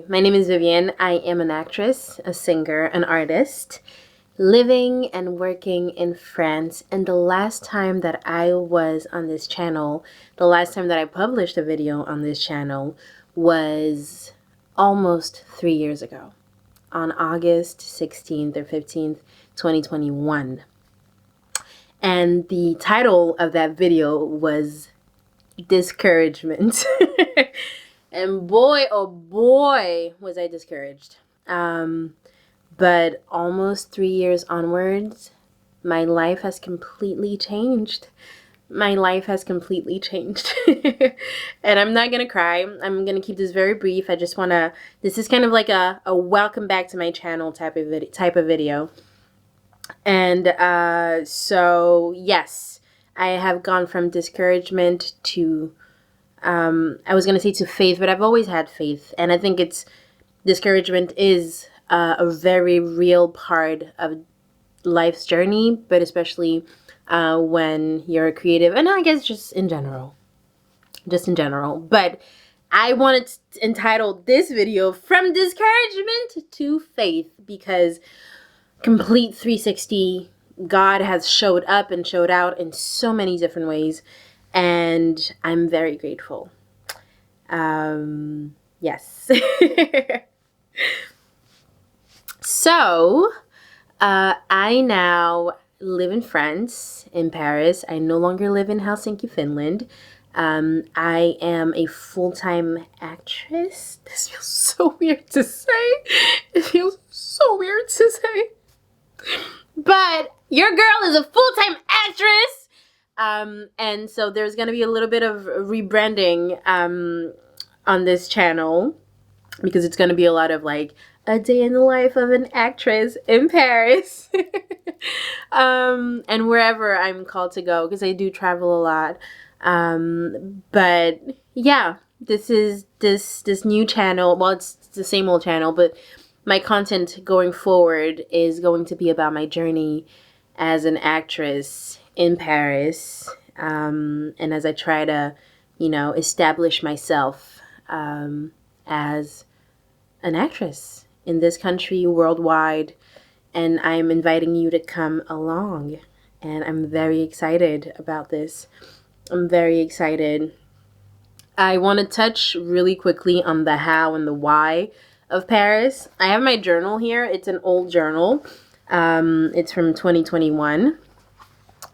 Hi, my name is Vivienne. I am an actress, a singer, an artist, living and working in France. And the last time that I was on this channel, the last time that I published a video on this channel was almost 3 years ago, on August 16th or 15th, 2021. And the title of that video was Discouragement. And boy, oh boy, was I discouraged. But almost 3 years onwards, my life has completely changed. My life has completely changed. And I'm not going to cry. I'm going to keep this very brief. I just want to, this is kind of like a welcome back to my channel type of video. And so, yes, I have gone from discouragement to I was going to say to faith, but I've always had faith. And I think discouragement is a very real part of life's journey, but especially when you're a creative, and I guess just in general. But I wanted to entitle this video From Discouragement to Faith, because complete 360, God has showed up and showed out in so many different ways. And I'm very grateful. Yes. So, I now live in France, in Paris. I no longer live in Helsinki, Finland. I am a full-time actress. This feels so weird to say. It feels so weird to say. But your girl is a full-time actress. And so there's going to be a little bit of rebranding on this channel, because it's going to be a lot of like a day in the life of an actress in Paris and wherever I'm called to go, because I do travel a lot. But yeah, this new channel. Well, it's the same old channel, but my content going forward is going to be about my journey as an actress in Paris, and as I try to, establish myself as an actress in this country, worldwide, and I'm inviting you to come along, and I'm very excited about this. I'm very excited. I want to touch really quickly on the how and the why of Paris. I have my journal here. It's an old journal. It's from 2021.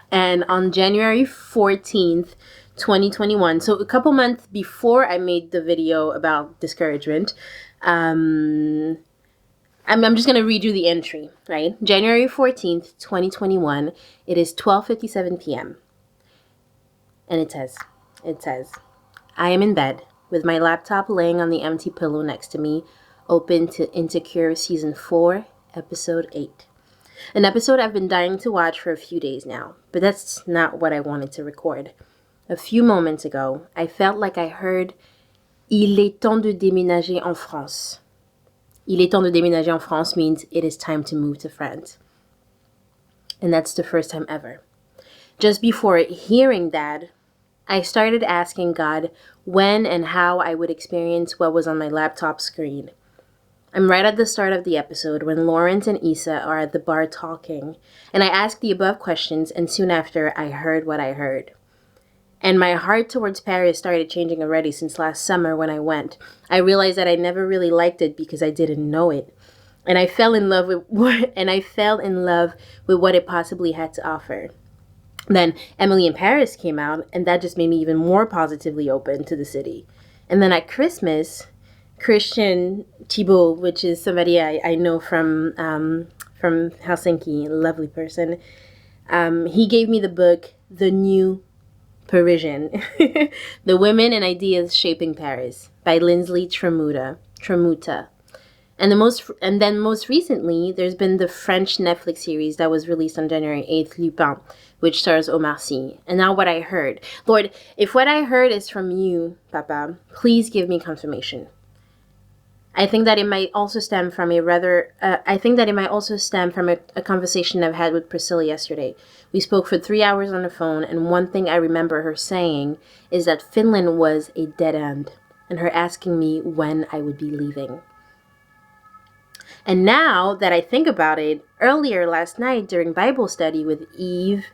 And on January 14th, 2021, so a couple months before I made the video about discouragement, I'm just going to read you the entry, right? January 14th, 2021, it is 12:57 p.m. And it says, I am in bed with my laptop laying on the empty pillow next to me, open to Insecure Season 4, Episode 8. An episode I've been dying to watch for a few days now, but that's not what I wanted to record. A few moments ago, I felt like I heard Il est temps de déménager en France. Il est temps de déménager en France means it is time to move to France. And that's the first time ever. Just before hearing that, I started asking God when and how I would experience what was on my laptop screen. I'm right at the start of the episode when Lawrence and Issa are at the bar talking, and I asked the above questions, and soon after, I heard what I heard. And my heart towards Paris started changing already since last summer when I went. I realized that I never really liked it because I didn't know it. And I fell in love with what it possibly had to offer. Then Emily in Paris came out, and that just made me even more positively open to the city. And then at Christmas, Christian Thibault, which is somebody I know from Helsinki, a lovely person, he gave me the book, The New Parisian, The Women and Ideas Shaping Paris by Lindsley Tramuta. And then most recently, there's been the French Netflix series that was released on January 8th, Lupin, which stars Omar Sy. And now what I heard. Lord, if what I heard is from you, Papa, please give me confirmation. I think that it might also stem from a conversation I've had with Priscilla yesterday. We spoke for 3 hours on the phone, and one thing I remember her saying is that Finland was a dead end, and her asking me when I would be leaving. And now that I think about it, earlier last night during Bible study with Eve,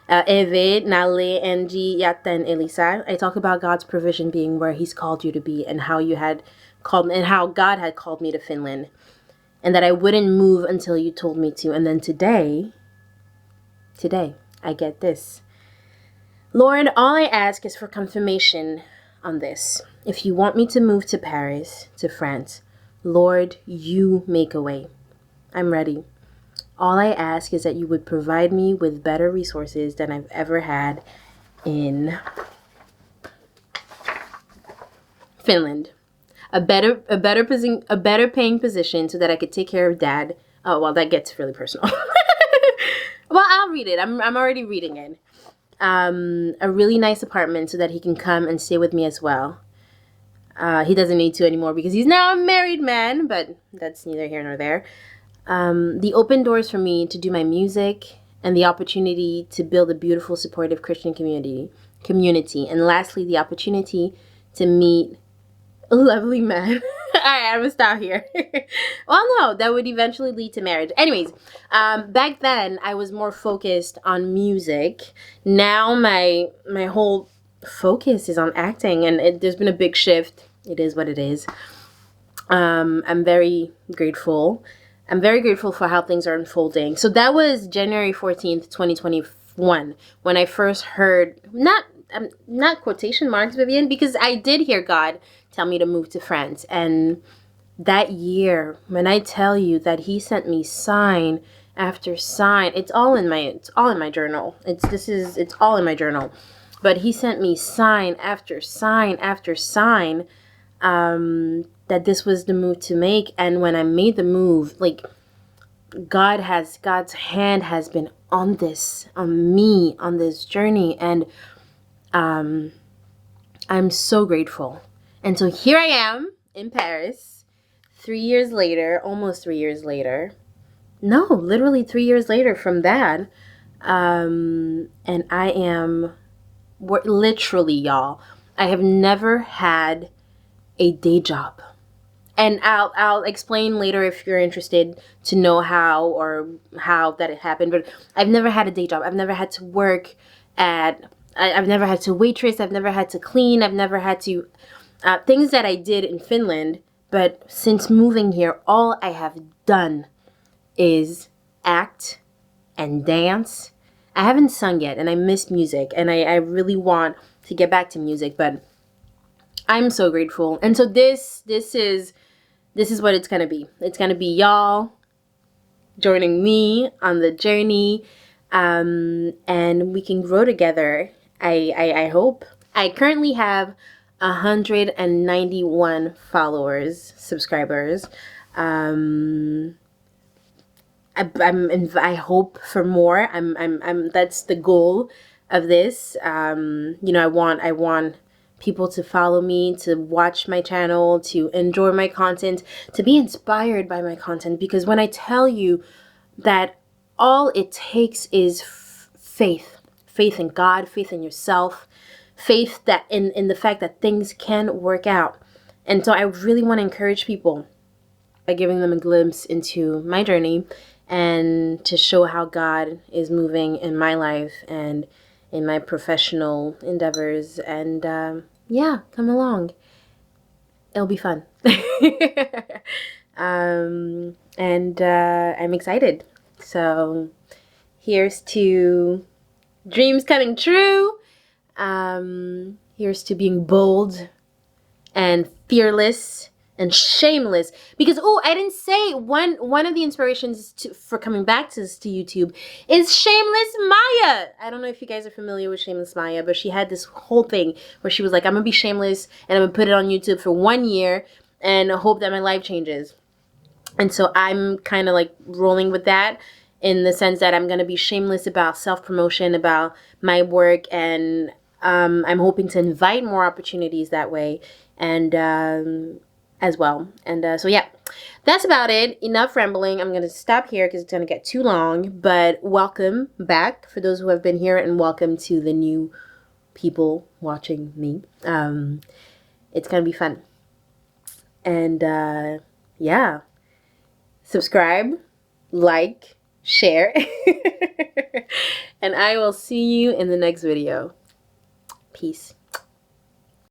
Nale, Angie, Yatta, and Elisa, I talk about God's provision being where He's called you to be, and how you had called me, and how God had called me to Finland, and that I wouldn't move until you told me to. And then today, I get this. Lord, all I ask is for confirmation on this. If you want me to move to Paris, to France, Lord, you make a way. I'm ready. All I ask is that you would provide me with better resources than I've ever had in Finland. A better paying position so that I could take care of Dad. Oh, well, that gets really personal. Well, I'll read it. I'm already reading it. A really nice apartment so that he can come and stay with me as well. He doesn't need to anymore because he's now a married man, but that's neither here nor there. The open doors for me to do my music, and the opportunity to build a beautiful, supportive Christian community. And lastly, the opportunity to meet a lovely man. All right, I'm gonna stop here. Well, no, that would eventually lead to marriage. Anyways, back then I was more focused on music. Now my whole focus is on acting, and there's been a big shift. It is what it is. I'm very grateful. I'm very grateful for how things are unfolding. So that was January 14th, 2021, when I first heard, not quotation marks, Vivian, because I did hear God tell me to move to France. And that year, when I tell you that He sent me sign after sign, it's all in my journal. It's all in my journal. But He sent me sign after sign after sign, that this was the move to make. And when I made the move, like, God's hand has been on me, on this journey. And I'm so grateful. And so here I am in Paris, 3 years later, almost 3 years later. No, literally 3 years later from that. And I am, literally, y'all, I have never had a day job. And I'll explain later if you're interested to know how that it happened. But I've never had a day job. I've never had to work I've never had to waitress. I've never had to clean. I've never had to, things that I did in Finland. But since moving here, all I have done is act and dance. I haven't sung yet, and I miss music. And I really want to get back to music, but I'm so grateful. And so this is what it's going to be. It's going to be y'all joining me on the journey, and we can grow together. I hope. I currently have 191 subscribers. I hope for more. That's the goal of this. I want people to follow me, to watch my channel, to enjoy my content, to be inspired by my content. Because when I tell you that all it takes is faith in God, faith in yourself, faith that in the fact that things can work out. And so I really want to encourage people by giving them a glimpse into my journey and to show how God is moving in my life and in my professional endeavors. And come along. It'll be fun. I'm excited. So here's to dreams coming true. Here's to being bold and fearless and shameless. Because, I didn't say one of the inspirations for coming back to YouTube is Shameless Maya. I don't know if you guys are familiar with Shameless Maya, but she had this whole thing where she was like, I'm going to be shameless and I'm going to put it on YouTube for 1 year and hope that my life changes. And so I'm kind of like rolling with that, in the sense that I'm going to be shameless about self-promotion, about my work, and I'm hoping to invite more opportunities that way, and as well. And so that's about it. Enough rambling. I'm going to stop here because it's going to get too long, but welcome back for those who have been here, and welcome to the new people watching me. It's going to be fun. And subscribe, like, share, and I will see you in the next video. Peace.